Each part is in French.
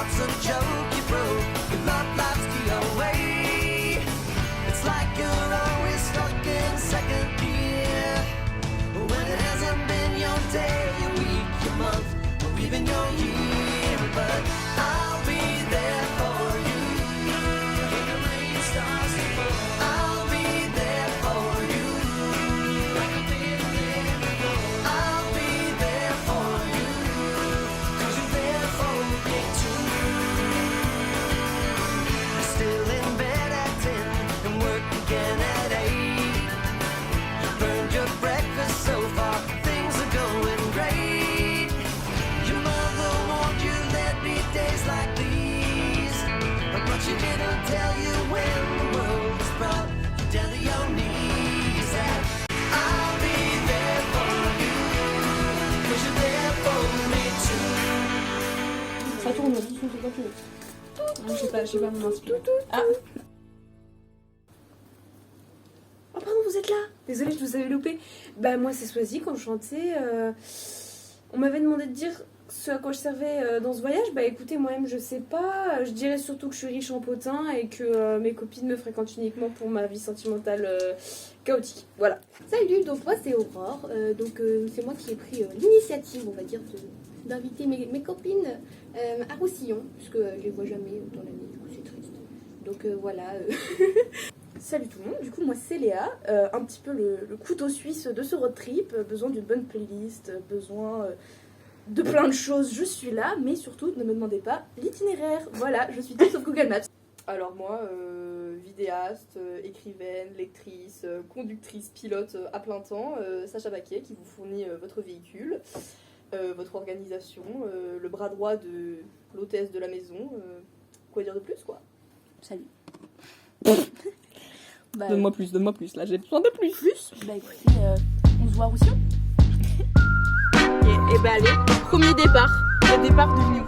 heart's a joke you broke. Your love life's the away. It's like you're always stuck in second gear. When it hasn't been your day, your week, your month, or even your year. But I'll be there for you. When the rain starts to fall, I'll be there for you. Like I've been there before. I'll be there for you. 'Cause you're there for me too. You're still in bed at 10 and work again at 8. You burned your breakfast so far, things are going great. Your mother warned you there'd be days like these, but she didn't tell you when the world was brought you down to your knees. And I'll be there for you, 'cause you're there for me too. Ça tourne, attention, c'est pas tout. Je sais pas mon inspire. Ah. Oh pardon, vous êtes là. Désolée, je vous avais loupé. Bah moi c'est Swazi, quand je chantais, on m'avait demandé de dire ce à quoi je servais dans ce voyage. Bah écoutez, moi-même je sais pas. Je dirais surtout que je suis riche en potins et que mes copines me fréquentent uniquement pour ma vie sentimentale chaotique. Voilà. Salut, donc moi c'est Aurore, c'est moi qui ai pris l'initiative, on va dire, d'inviter mes copines à Roussillon, puisque je les vois jamais dans l'année, du coup c'est triste. Donc voilà. Salut tout le monde, du coup moi c'est Léa, un petit peu le couteau suisse de ce road trip, besoin d'une bonne playlist, besoin de plein de choses, je suis là, mais surtout ne me demandez pas l'itinéraire, voilà, je suis tout sauf Google Maps. Alors moi, vidéaste, écrivaine, lectrice, conductrice, pilote à plein temps, Sacha Baquet qui vous fournit votre véhicule, votre organisation, le bras droit de l'hôtesse de la maison, quoi dire de plus quoi. Salut. Bah, donne-moi plus, là j'ai besoin de plus. Bah écoutez, on se voit à Roussillon. Et bah allez, premier départ, le départ du New.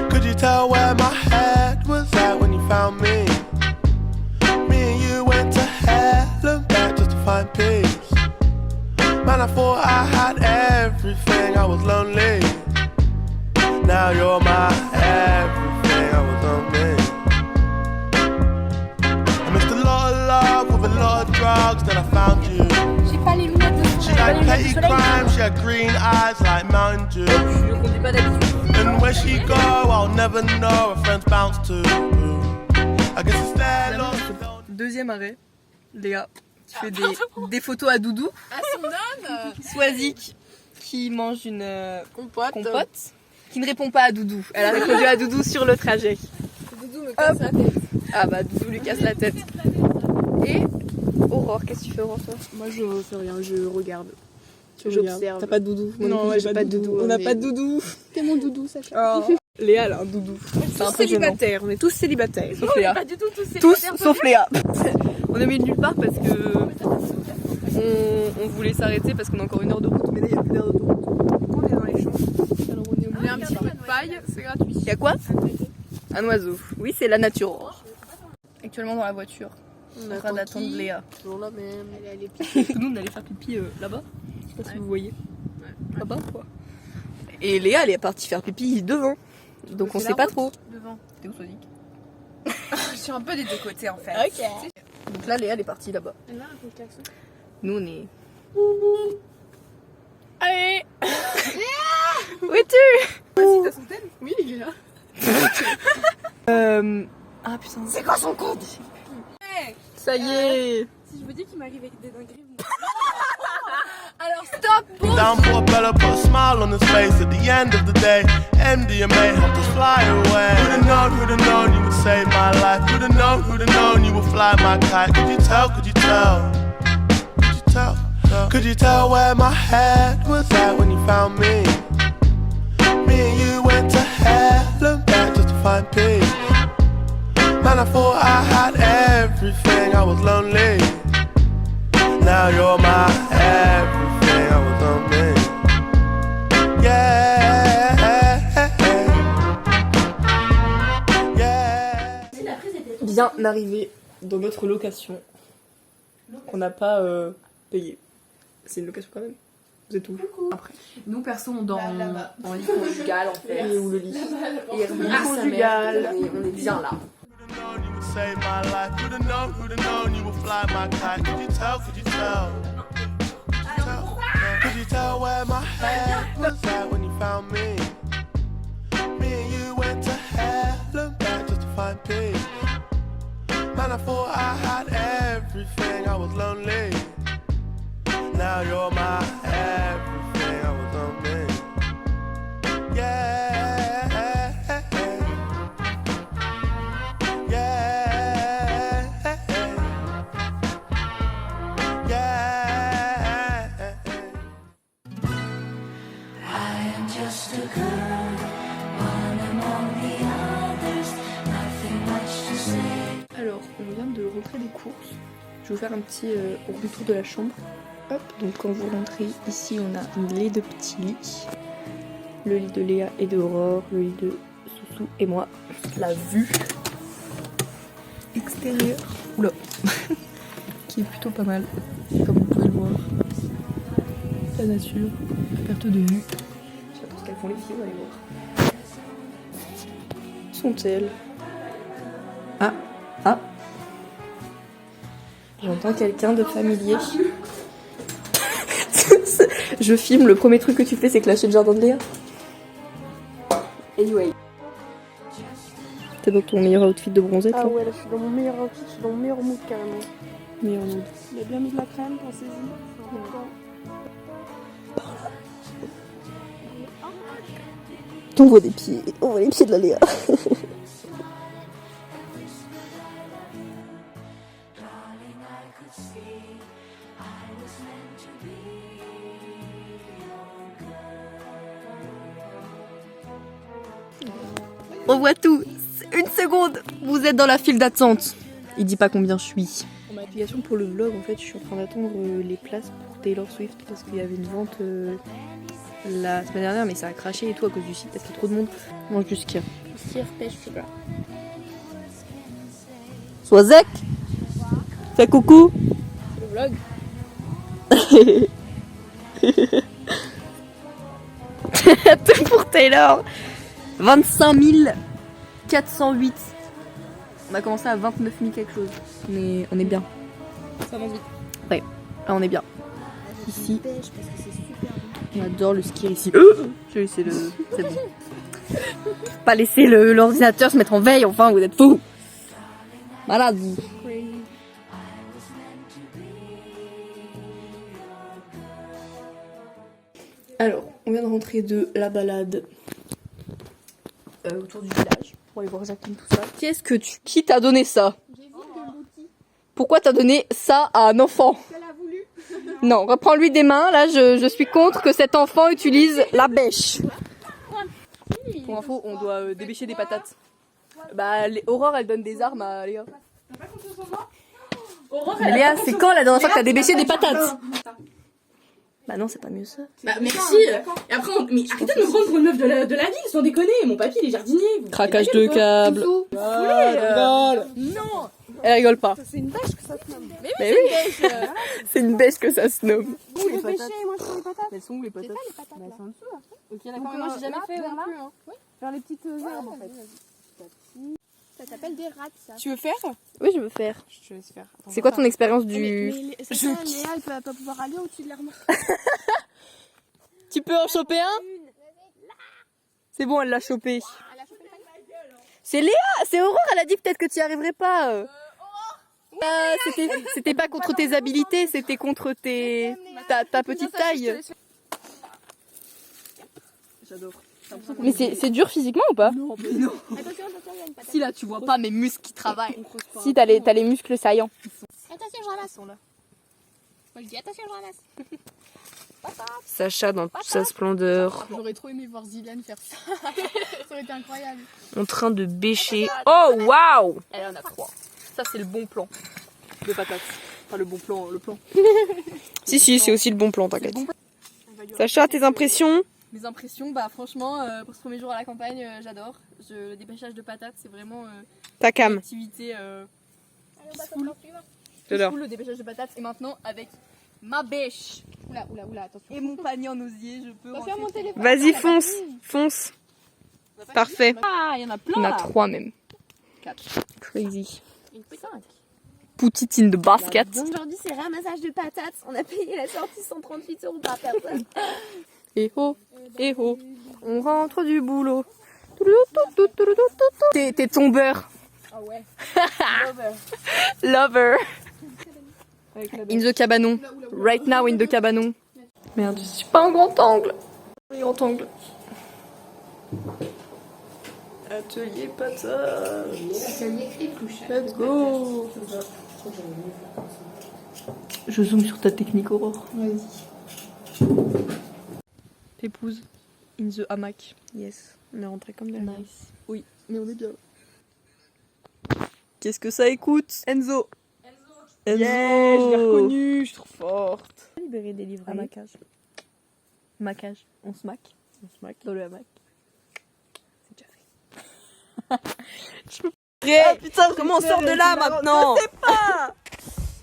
Could you tell where my head was at when you found me? Me and you went to hell and back just to find peace. Man, I thought I had everything, I was lonely. Now you're my everything, I was lonely. I missed a lot of love with a lot of drugs, then I found you. J'ai pas les lunettes de She had petty crime, she had green eyes like Mountain Dew. Je le conduis pas d'habitude. And where she go, I'll never know, her friends bounce to. I guess it's their loss. Deuxième arrêt, Léa qui fait des photos à Doudou. À son âme. Swazik qui mange une Compote. qui ne répond pas à Doudou. Elle a répondu à Doudou sur le trajet. Doudou me casse la tête. Ah bah Doudou lui casse la tête. Et Aurore, qu'est-ce que tu fais Aurore toi? Moi je fais rien, je regarde. J'observe. T'as pas de Doudou? Non, ouais, j'ai pas de doudou. On n'a pas de Doudou. T'es mon doudou, Sacha. Oh. Léa elle a un Doudou. C'est un peu gênant. Célibataire, on est tous célibataires. Sauf Léa. Pas du tout tous Tous célibataires. sauf Léa. On est mis nulle part parce que on voulait s'arrêter parce qu'on a encore 1 heure de route, mais là il n'y a plus d'heure de route. Donc on est dans les champs. Alors on est au milieu Un petit peu de paille, c'est gratuit. Il y a quoi? Un oiseau. Oui, c'est la nature Aurore. Actuellement dans la voiture. On est en train d'attendre Léa. Toujours la même. Elle est Tout le monde allait faire pipi là-bas. Je sais pas si vous voyez. Là-bas quoi. Et Léa elle est partie faire pipi devant. Donc on sait pas trop. devant. T'es où Swazik? Je suis un peu des deux côtés en fait. Ok. Donc là Léa elle est partie là-bas. Elle a un klaxon. Nous on est. Allez. Où es-tu? Vas-y, t'as son thème? Oui, il est là. Ah putain. C'est quoi son compte? Ça y est. Si je vous dis qu'il m'arrive avec des dingueries, vous... Alors stop. Down for a Bella, put a smile on his face at the end of the day. MDMA helped us fly away. Who'd have known you would save my life? Who'd have known you would fly my kite? Could you tell? Could you tell? Could you tell where my head was at when you found me? Me and you went to hell and back just to find peace. Man, I thought I had everything, I was lonely. Now you're my everything, I was lonely. Yeah, yeah. bien arrivé dans notre location qu'on n'a pas payée. C'est une location quand même. Vous êtes où après? Nous, perso, on dort En lit conjugal en fait. Et où le lit. Et Hervé, Ah, sa mère, on est bien là. Who'da known you would save my life? Who'da known you would fly my kite? Could you tell? Could you tell? Could you tell where my head was at when you found me? Me and you went to hell and back just to find peace. Man, I thought I had everything, I was lonely. Now you're my everything, I was lonely. Yeah. Just a girl, one among the others, nothing much to say. Alors, on vient de rentrer des courses. Je vais vous faire un petit retour de la chambre. Hop, donc quand vous rentrez ici, on a les deux petits lits. Le lit de Léa et de Aurore, le lit de Soussou et moi. La vue extérieure, oula, qui est plutôt pas mal, comme vous pouvez le voir. La nature, la perte de vue. J'attends ce qu'elles font les filles, on va aller voir. Sont-elles? Ah. J'entends quelqu'un de familier. Je filme, le premier truc que tu fais c'est clasher le jardin de Léa. Anyway. T'es dans ton meilleur outfit de bronzette là? Ah ouais, là je suis dans mon meilleur outfit, je suis dans mon meilleur mood carrément. Meilleur mood. Il a bien mis de la crème, pensez-y. C'est important. On voit des pieds, on voit les pieds de la Léa. On voit tout. Une seconde, vous êtes dans la file d'attente. Il dit pas combien je suis. Pour ma application pour le vlog, en fait, je suis en train d'attendre les places pour Taylor Swift parce qu'il y avait une vente la semaine dernière, mais ça a craché et tout à cause du site parce qu'il y a trop de monde. Moi, je skir. Skir, pêche, sugar. Sois zec. Fais coucou. Le vlog. Tout pour Taylor. 25 408. On a commencé à 29 000 quelque chose. Mais on est bien. Ça avance vite. Ouais, là on est bien. Ici, Pêche parce que c'est super bon. on adore le ski ici. J'ai laissé le. C'est bon. Pas laisser l'ordinateur se mettre en veille, enfin, vous êtes fous. Malade. Alors, on vient de rentrer de la balade autour du village pour aller voir Jacqueline, tout ça. Qui t'a donné ça? Pourquoi t'as donné ça à un enfant? Non, reprends-lui des mains. Là, je suis contre que cet enfant utilise la bêche. Pour info, on doit débêcher des patates. Bah, Aurore, elle donne des armes à Léa. Mais Léa, c'est quand la dernière fois que t'as débêché des patates? Bah non, c'est pas mieux ça. Bah merci. Et après, mais arrêtez de me prendre pour une meuf de la ville, sans déconner. Mon papy, il est jardinier. Vous Craquage de câble. Rigole. Non. Elle rigole pas. C'est une bêche que ça se nomme. Mais oui. C'est une bêche que ça se nomme. Où les pêcher, moi je fais les patates. Elles sont où les patates? Les patates là. Elles sont en dessous là. Ok, d'accord, Donc, mais moi j'ai jamais là, fait vers non là. plus. Hein. Vers les petites herbes en fait. Ça s'appelle des rats, ça. Tu veux faire? Oui, je veux faire. Je te laisse faire. Attends, C'est quoi va ton pas. expérience Mais du... c'est ça, Léa, elle va pas pouvoir aller au-dessus de l'armoire. Tu peux en choper un? C'est bon, elle l'a chopé. C'est Léa, c'est Aurore, elle a dit peut-être que tu y arriverais pas. C'était pas contre tes habilités, c'était contre ta petite taille. J'adore. Mais c'est dur physiquement ou pas? Non, mais non. Attention, il y a une patate. Si là tu vois pas mes muscles qui travaillent. On creuse pas. Si t'as les muscles saillants. Attention, je ramasse. Moi je dis attention, je ramasse. Sacha dans toute sa splendeur, J'aurais trop aimé voir Zilane faire ça. Ça aurait été incroyable. en train de bêcher. Oh waouh! Elle en a 3. Ça c'est le bon plan de patates. Pas le bon plan, le plan. Si, c'est aussi le bon plan, t'inquiète. Sacha, tes impressions? Mes impressions, bah franchement, pour ce premier jour à la campagne, j'adore. Le dépêchage de patates, c'est vraiment Ta une cam. activité Allez, on passe au Cool. plan suivant. J'adore. cool, le dépêchage de patates. Et maintenant, avec ma bêche Oula, attention. et mon panier en osier, je peux On va rentrer. faire mon téléphone. Vas-y, Ah, fonce. la batterie. Fonce. On a pas Parfait. fini Ah, il y en a plein On a là. 3 même. 4. Crazy. 5. Put it in the basket. Aujourd'hui, c'est ramassage de patates. On a payé la sortie 138 € par personne. Et oh, et oh. On rentre du boulot. T'es tombeur. Ah ouais. Lover. Avec la In the cabanon. Right now in the cabanon. Merde, je suis pas en grand angle. Oui, grand angle. Atelier patate. Let's go. Je zoome sur ta technique, Aurore. Vas-y. Pépouze. In the hamac. Yes. On est rentré comme d'hab. Nice. Oui, mais on est bien. Qu'est-ce que ça écoute? Enzo. Enzo. Yeah, je l'ai reconnue, je suis trop forte. Libérer des livres Allez. macage. Macage. On se mac. On se mac. Dans le hamac. C'est déjà fait. Je peux pas. Ah, putain, comment on sort de là maintenant? Je sais pas.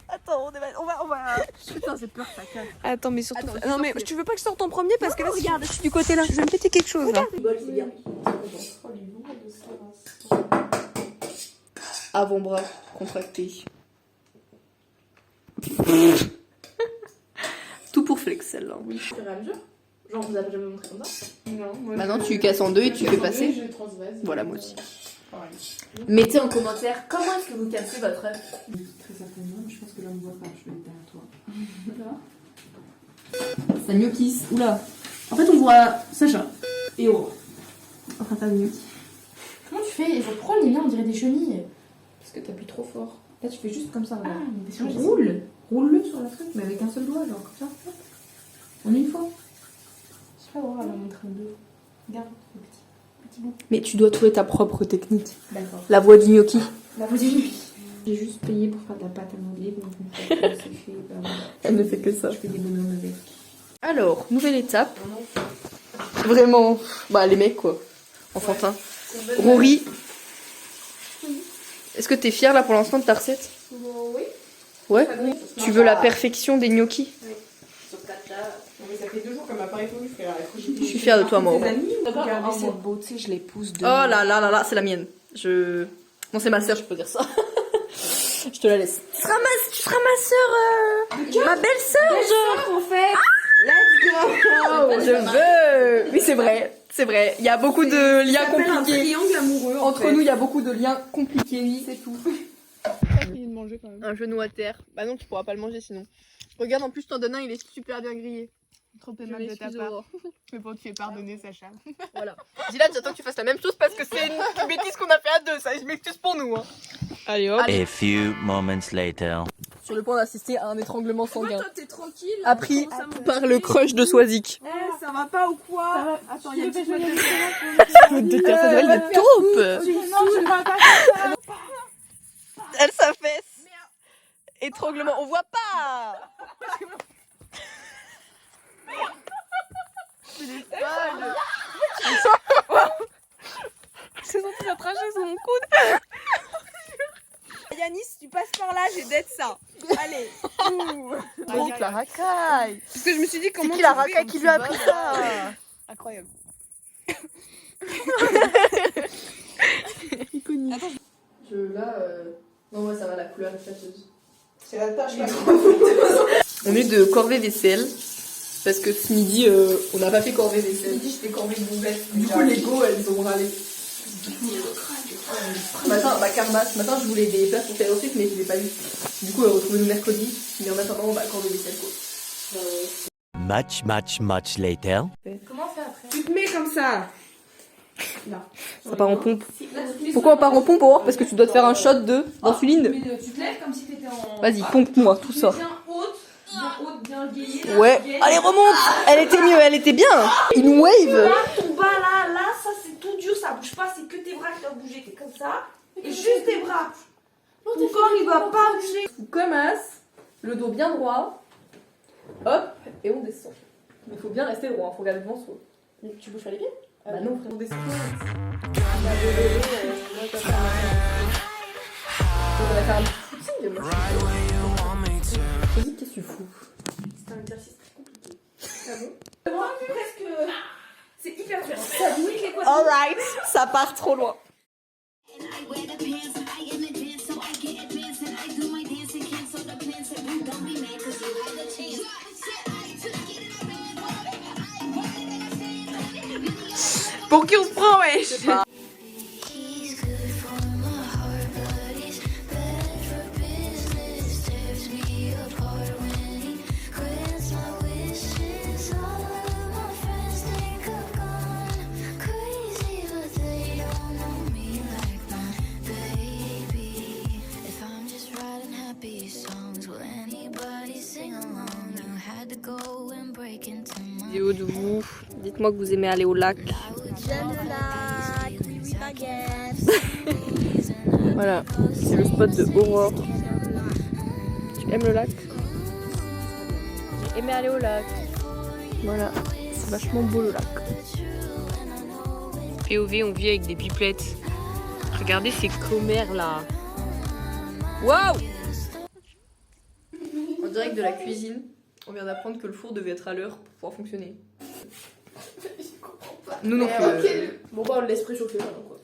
Attends, on va. Putain, j'ai peur, ça casse. Attends, mais surtout. Attends, non, mais tu veux pas que je sorte en premier parce que là, regarde, je suis du côté là. Je vais me péter quelque chose là. Avant-bras contracté. Tout pour flex celle-là. Oui. Au fur et à mesure. Genre, vous avez jamais montré comme ça? Maintenant, tu casses en deux et tu fais passer. Voilà, moi aussi. Mettez en commentaire comment est-ce que vous cassez votre œuf. Très certainement, mais je pense que là on ne voit pas, je vais être derrière toi. Ça gnocchis. Oula. En fait, on voit Sacha et Aurore. Enfin, ça gnocchis. Comment tu fais? Je prends les liens, on dirait des chenilles. Parce que t'appuies trop fort. Là, tu fais juste comme ça. Regarde. Roule. Roule-le sur la truc, mais avec un seul doigt, genre comme ça. Hop. En une fois. Je sais pas, Aurore, elle va montrer en deux. Regarde, le petit bout. Mais tu dois trouver ta propre technique. D'accord. La voix du gnocchi. La voix du gnocchi. J'ai juste payé pour faire de la pâte à modeler, donc une fois que c'est fait, bah, voilà. Elle ne fait que ça. Je fais des bonhommes avec. Alors, nouvelle étape. Vraiment, bah les mecs quoi. Enfantin. Rory. Est-ce que t'es fière là pour l'instant de ta recette? Oui. Ouais. Tu veux la perfection des gnocchis? Mais ça fait 2 jours qu'elle m'a pas répondu, frère. Je suis fière de toi, Mauro. Regardez cette beau, tu sais, je les pousse de. Oh là là là là, c'est la mienne. Non, c'est ma sœur, je peux dire ça. Je te la laisse. Tu seras ma sœur, ma belle-sœur, genre. en fait. Je veux. Oui, c'est vrai. C'est vrai. Il y a beaucoup de liens compliqués. Triangle amoureux. Entre nous, il y a beaucoup de liens compliqués, oui, c'est tout. Il de manger quand même. Un genou à terre. Bah non, tu pourras pas le manger sinon. Regarde, en plus, je t'en donne un, il est super bien grillé. Trop Je aimable de ta m'excuse, part. Aurore. Mais bon, tu fais pardonner, Sacha. Voilà. Dylan, j'attends que tu fasses la même chose parce que c'est une bêtise qu'on a fait à deux, ça. Je m'excuse pour nous. Hein. Allez hop. A few moments later. Sur le point d'assister à un étranglement sanguin. Toi, t'es tranquille. Appris par le crush de Swazik. Ça va pas ou quoi? Attends, il y a une petite Elle est taupe. Elle s'affaisse. Étranglement, on voit pas. C'est sorti la trachée sur mon coude. Yanis, tu passes par là, j'ai d'être ça. Allez. Trop la racaille. Parce que je me suis dit C'est comment qui la racaille qui lui a appris ça? Incroyable. Non, ouais, ça va, la couleur est fâcheuse. C'est la tâche là. On est de corvée vaisselle. Parce que ce midi, on n'a pas fait corvée vaisselle. Je fais corvée de bombette. Du coup, les go, elles ont râlé. Ce matin, ce matin, je voulais des places pour Taylor Swift, mais je les ai pas eu. Du coup, retrouvez-nous mercredi. Mais en attendant, corvée vaisselle, quoi. Much later. Comment faire après? Tu te mets comme ça. Ça part en pompe. Pourquoi on part en pompe, Aurore? Parce que tu dois te faire un shot d'insuline. Tu te lèves comme si t'étais en. Vas-y, pompe-moi tout ça. Bien haute, bien gayée. Ouais. Allez, remonte. Elle était mieux, elle était bien. Une wave. Ton bas là, ça c'est tout dur, ça bouge pas, c'est que tes bras qui doivent bouger. T'es comme ça, et juste tes bras. Ton corps il va pas bouger. On commence, le dos bien droit. Hop, et on descend. Il faut bien rester droit, faut regarder devant soi. Mais tu bouges pas les pieds? Bah non, frère. Des squats. On va faire un petit footing. Vas-y, qu'est-ce que tu fous? C'est un exercice très compliqué. Ah bon? Moi, presque. C'est hyper dur. Ça nique les quadriceps. Alright, ça part trop loin. Pour qui on se prend, ouais? Je sais pas. He's good for my heart, but he's bad for business. Tears me apart when he grants my wishes. All of my friends think I've gone crazy, but they don't know me like my baby. If I'm just writing happy songs, will anybody sing along? You had to go and break into my Vidéo de vous. Dites-moi que vous aimez aller au lac. J'aime le lac, oui, oui, baguette. Voilà, c'est le spot de Aurore. Tu aimes le lac? J'ai aimé aller au lac. Voilà, c'est vachement beau le lac. POV, on vit avec des pipelettes. Regardez ces commères là. Waouh! En direct de la cuisine, on vient d'apprendre que le four devait être à l'heure pour pouvoir fonctionner. Nous non plus. Ok. Bon, bah, on le laisse préchauffer maintenant, quoi.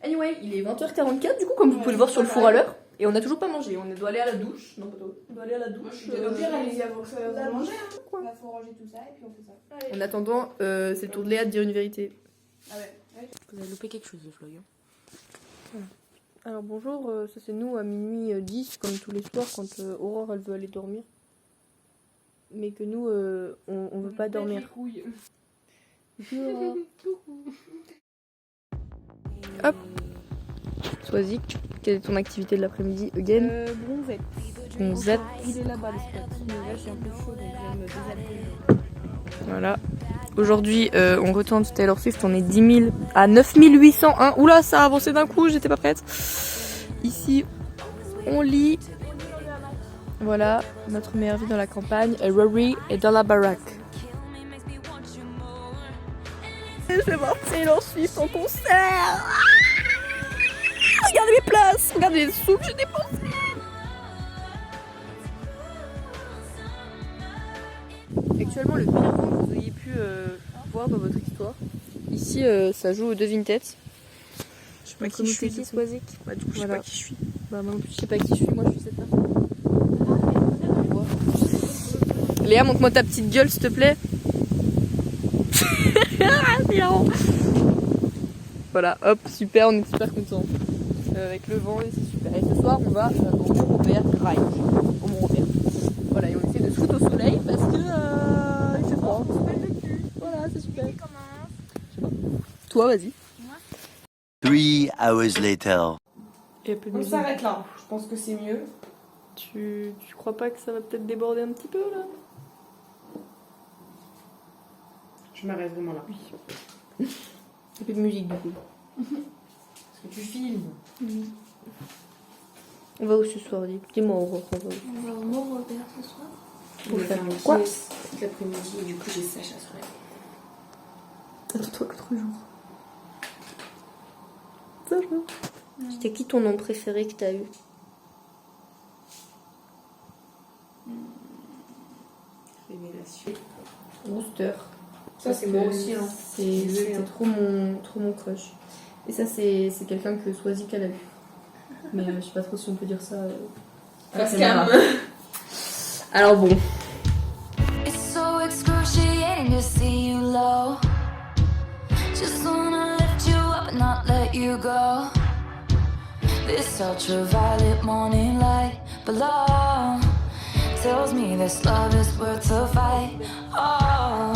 Anyway, il est 20h44 du coup, comme vous pouvez le voir sur le four à l'heure. Et on n'a toujours pas mangé, on doit aller à la douche. Non, pas toi. On doit aller à la douche. Au pire, allez-y avant que ça vous manger. Il faut ranger tout ça et puis on fait ça. En attendant, c'est le tour de Léa de dire une vérité. Ah ouais. Vous avez loupé quelque chose, Floy. Alors bonjour, ça c'est nous à minuit 10 comme tous les soirs quand Aurore elle veut aller dormir. Mais que nous on veut pas dormir. Hop. Sois-y, quelle est ton activité de l'après-midi again? Bronzette. Bronzette. Il est là-bas le spot. Mais là, je suis un peu chaud donc je vais me déshabiller. Voilà. Aujourd'hui, on retourne sur Taylor Swift, on est 10 000 à 9 801. Oula, ça a avancé d'un coup, j'étais pas prête. Ici, on lit. Voilà, notre meilleure vie dans la campagne. Et Rory est dans la baraque. Je vais voir Taylor Swift en concert. Ah, regardez mes places, regardez les sous que j'ai dépensés. Actuellement, le pire vent que vous ayez pu voir dans votre histoire. Ici, ça joue aux devine-têtes. Je sais pas qui je suis. Qui Swazik. Bah, du coup, je sais Voilà. pas qui je suis. Bah, moi non plus, je sais pas qui je suis. Moi, je suis cette personne. Léa, montre-moi ta petite gueule, s'il te plaît. C'est marrant. Voilà, hop, super, on est super contents. Avec le vent, et c'est super. Et ce soir, on va au Mont-Robert Drive. Au Mont-Robert. Voilà, et on essaie de se foutre au soleil parce que il fait froid. Voilà, c'est super. Je sais pas. Toi, vas-y. 3 hours later. Il y a plus de On musique. s'arrête là. Je pense que c'est mieux. Tu crois pas que ça va peut-être déborder un petit peu là? Je m'arrête vraiment là. Il y a plus de musique du coup. Parce que tu filmes. On va où ce soir, dis-moi Aurore, on va où? On va au Mont-Robert ce soir. On va faire un Quoi pièce toute l'après-midi et du coup j'ai Sacha sur la. Attends-toi 4 jours. Ça va. C'était qui ton nom préféré que t'as eu? Révélation. Rooster. Ça c'est moi aussi. Hein. C'était trop mon crush. Et ça c'est quelqu'un que Swazik elle a eu. Mais je sais pas trop si on peut dire ça. à la caméra. Alors bon. It's so excruciating to see you low. Just wanna lift you up and not let you go. This ultraviolet morning light below tells me this love is worth a fight. Oh,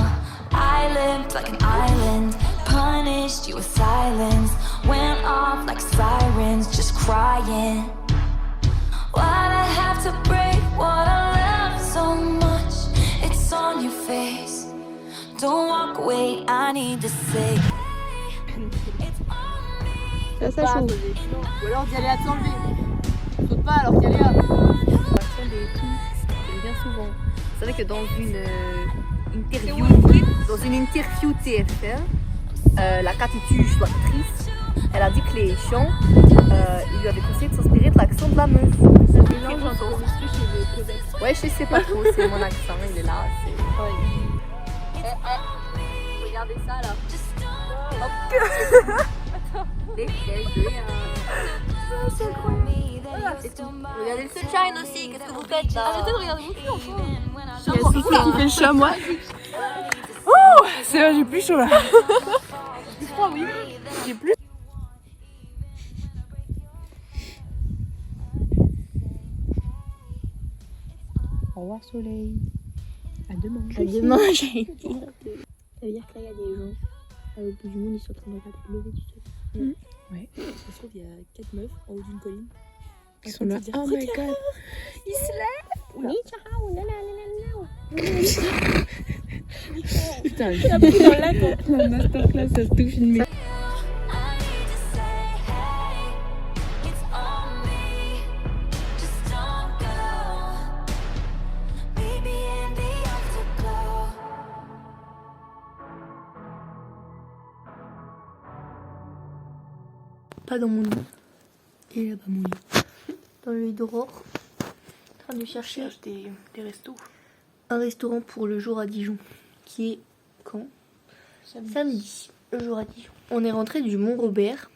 I lived like an island, punished you with silence, went off like sirens, just crying. Why'd I have to break what I love so much? It's on your face. Don't walk away, I need to say. Ça chaud. Ou alors d'y aller à t'enlever. Saute pas alors qu'elle est là. Attendez, tout. Bien souvent. Vous savez que dans une interview, dans une interview TFR, la Catituche, l'actrice, elle a dit que les chiens, il lui avait conseillé de s'inspirer de l'accent de la Meuse. Ouais, je sais pas trop, c'est mon accent, il est là. Regardez ça là. Hop. C'est incroyable. Regardez le sunshine aussi, qu'est-ce que vous faites là? Arrêtez de regarder mon cul enfin. C'est ça qui fait le chamois. Oh, c'est vrai, j'ai plus chaud là. Je crois, oui. J'ai plus. Au revoir soleil. À demain. À demain, j'allais dire. Ça veut dire que là, il y a des gens à l'autre bout du monde, ils sont en train de regarder le lever du soleil. Ouais. Ça se trouve, il y a 4 meufs en haut d'une colline. Ils sont là. Oh my god. Ils se lèvent. Oui, ciao, nanana. Putain, j'ai appris dans la masterclass, ça se tout filmé. I need to say, hey, it's on me. Just don't go. Baby in the afterglow. Pas dans mon lit. Et là-bas, mon lit. Dans le lit d'Aurore. En train de chercher des restos. un restaurant pour le jour à Dijon. Qui est quand? Samedi. Le jour à Dijon. On est rentré du Mont-Robert.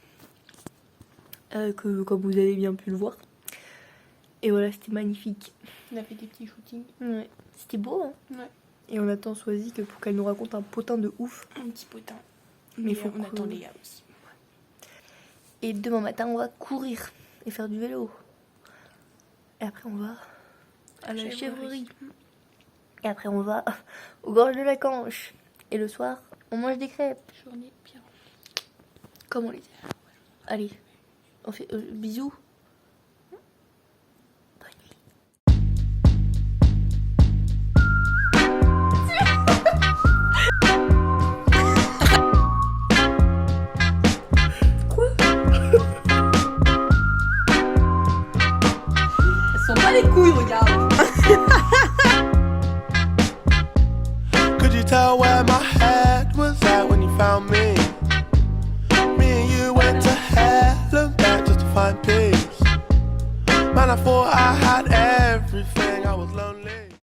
Que comme vous avez bien pu le voir. Et voilà, c'était magnifique. On a fait des petits shootings. Ouais. C'était beau, hein? Ouais. Et on attend Soisy que pour qu'elle nous raconte un potin de ouf. Un petit potin. Mais faut on que- attend Léa aussi. Et demain matin, on va courir et faire du vélo. Et après, on va à la chèvrerie. Et après, on va aux gorges de la Canche. Et le soir, on mange des crêpes. Journée bien. Comme on les dit. Allez, on fait bisous. Bonne nuit. Elles sont pas les couilles, regarde. Could you tell where my head was at when you found me? Me and you went to hell and back just to find peace. Man, I thought I had everything, I was lonely.